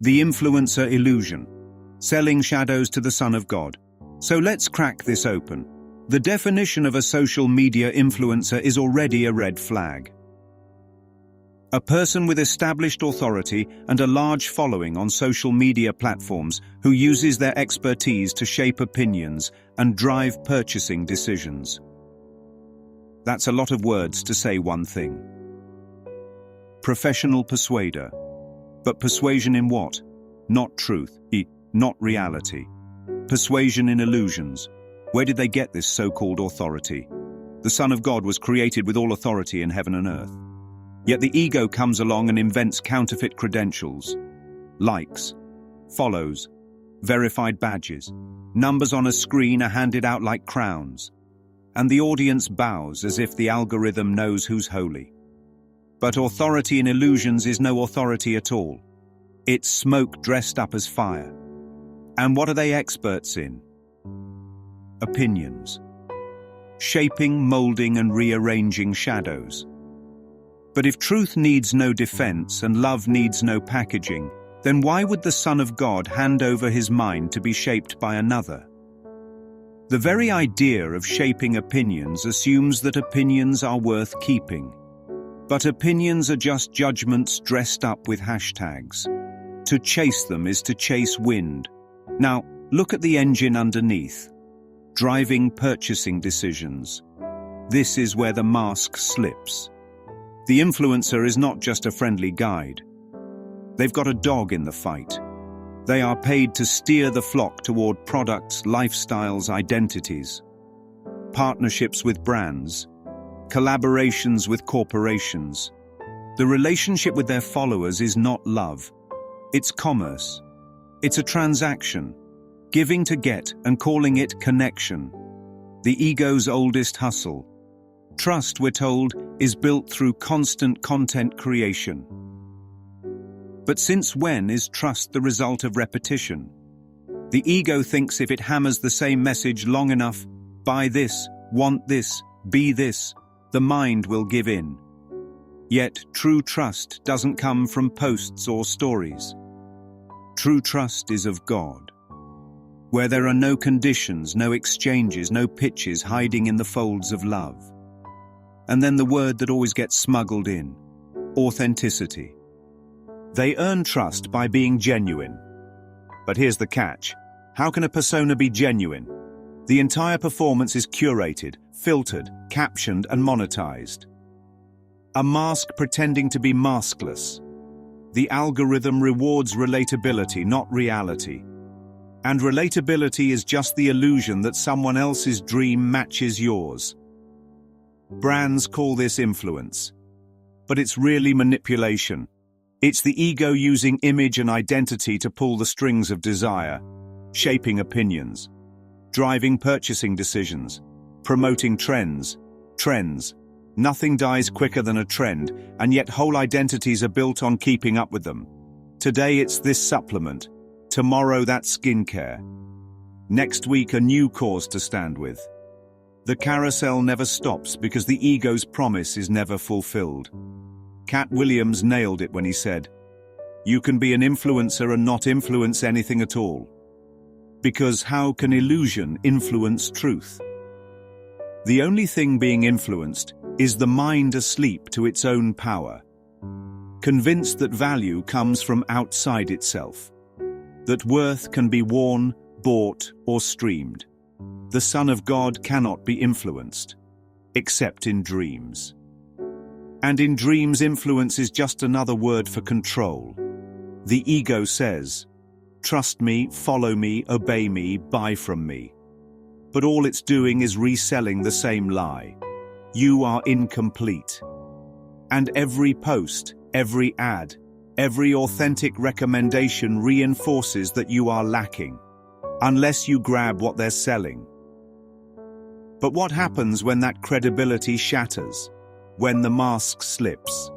The influencer illusion. Selling shadows to the Son of God. So let's crack this open. The definition of a social media influencer is already a red flag. A person with established authority and a large following on social media platforms who uses their expertise to shape opinions and drive purchasing decisions. That's a lot of words to say one thing. Professional persuader. But persuasion in what? Not truth, not reality. Persuasion in illusions. Where did they get this so-called authority? The Son of God was created with all authority in heaven and earth. Yet the ego comes along and invents counterfeit credentials. Likes, follows, verified badges. Numbers on a screen are handed out like crowns. And the audience bows as if the algorithm knows who's holy. But authority in illusions is no authority at all. It's smoke dressed up as fire. And what are they experts in? Opinions. Shaping, molding, and rearranging shadows. But if truth needs no defense and love needs no packaging, then why would the Son of God hand over his mind to be shaped by another? The very idea of shaping opinions assumes that opinions are worth keeping. But opinions are just judgments dressed up with hashtags. To chase them is to chase wind. Now, look at the engine underneath. Driving purchasing decisions. This is where the mask slips. The influencer is not just a friendly guide. They've got a dog in the fight. They are paid to steer the flock toward products, lifestyles, identities. Partnerships with brands. Collaborations with corporations. The relationship with their followers is not love. It's commerce. It's a transaction. Giving to get and calling it connection. The ego's oldest hustle. Trust, we're told, is built through constant content creation. But since when is trust the result of repetition? The ego thinks if it hammers the same message long enough, buy this, want this, be this, the mind will give in. Yet true trust doesn't come from posts or stories. True trust is of God, where there are no conditions, no exchanges, no pitches hiding in the folds of love. And then the word that always gets smuggled in, authenticity. They earn trust by being genuine. But here's the catch. How can a persona be genuine? The entire performance is curated, filtered, captioned, and monetized. A mask pretending to be maskless. The algorithm rewards relatability, not reality. And relatability is just the illusion that someone else's dream matches yours. Brands call this influence. But it's really manipulation. It's the ego using image and identity to pull the strings of desire, shaping opinions, driving purchasing decisions, promoting trends. Nothing dies quicker than a trend, and yet whole identities are built on keeping up with them. Today it's this supplement, tomorrow that skincare. Next week a new cause to stand with. The carousel never stops because the ego's promise is never fulfilled. Katt Williams nailed it when he said, "You can be an influencer and not influence anything at all. Because how can illusion influence truth? The only thing being influenced is the mind asleep to its own power, convinced that value comes from outside itself, that worth can be worn, bought, or streamed. The Son of God cannot be influenced, except in dreams. And in dreams, influence is just another word for control. The ego says, trust me, follow me, obey me, buy from me. But all it's doing is reselling the same lie. You are incomplete. And every post, every ad, every authentic recommendation reinforces that you are lacking, unless you grab what they're selling. But what happens when that credibility shatters? When the mask slips?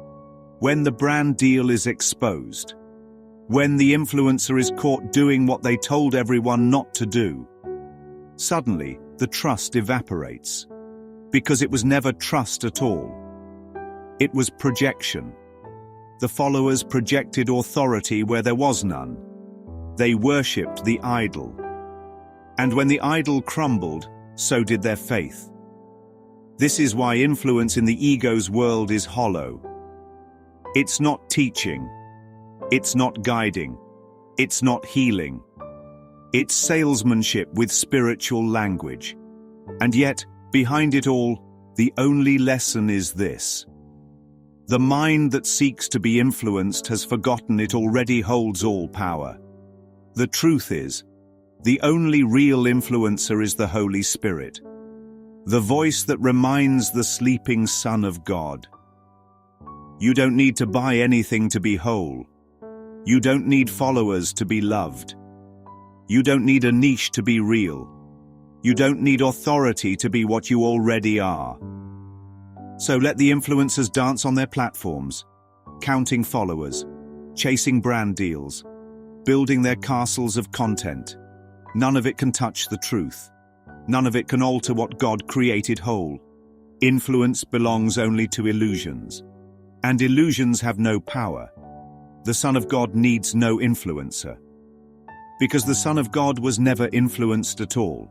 When the brand deal is exposed? When the influencer is caught doing what they told everyone not to do? Suddenly, the trust evaporates. Because it was never trust at all. It was projection. The followers projected authority where there was none. They worshipped the idol. And when the idol crumbled, so did their faith. This is why influence in the ego's world is hollow. It's not teaching. It's not guiding. It's not healing. It's salesmanship with spiritual language. And yet, behind it all, the only lesson is this. The mind that seeks to be influenced has forgotten it already holds all power. The truth is, the only real influencer is the Holy Spirit, the voice that reminds the sleeping Son of God. You don't need to buy anything to be whole. You don't need followers to be loved. You don't need a niche to be real. You don't need authority to be what you already are. So let the influencers dance on their platforms, counting followers, chasing brand deals, building their castles of content. None of it can touch the truth. None of it can alter what God created whole. Influence belongs only to illusions. And illusions have no power. The Son of God needs no influencer. Because the Son of God was never influenced at all.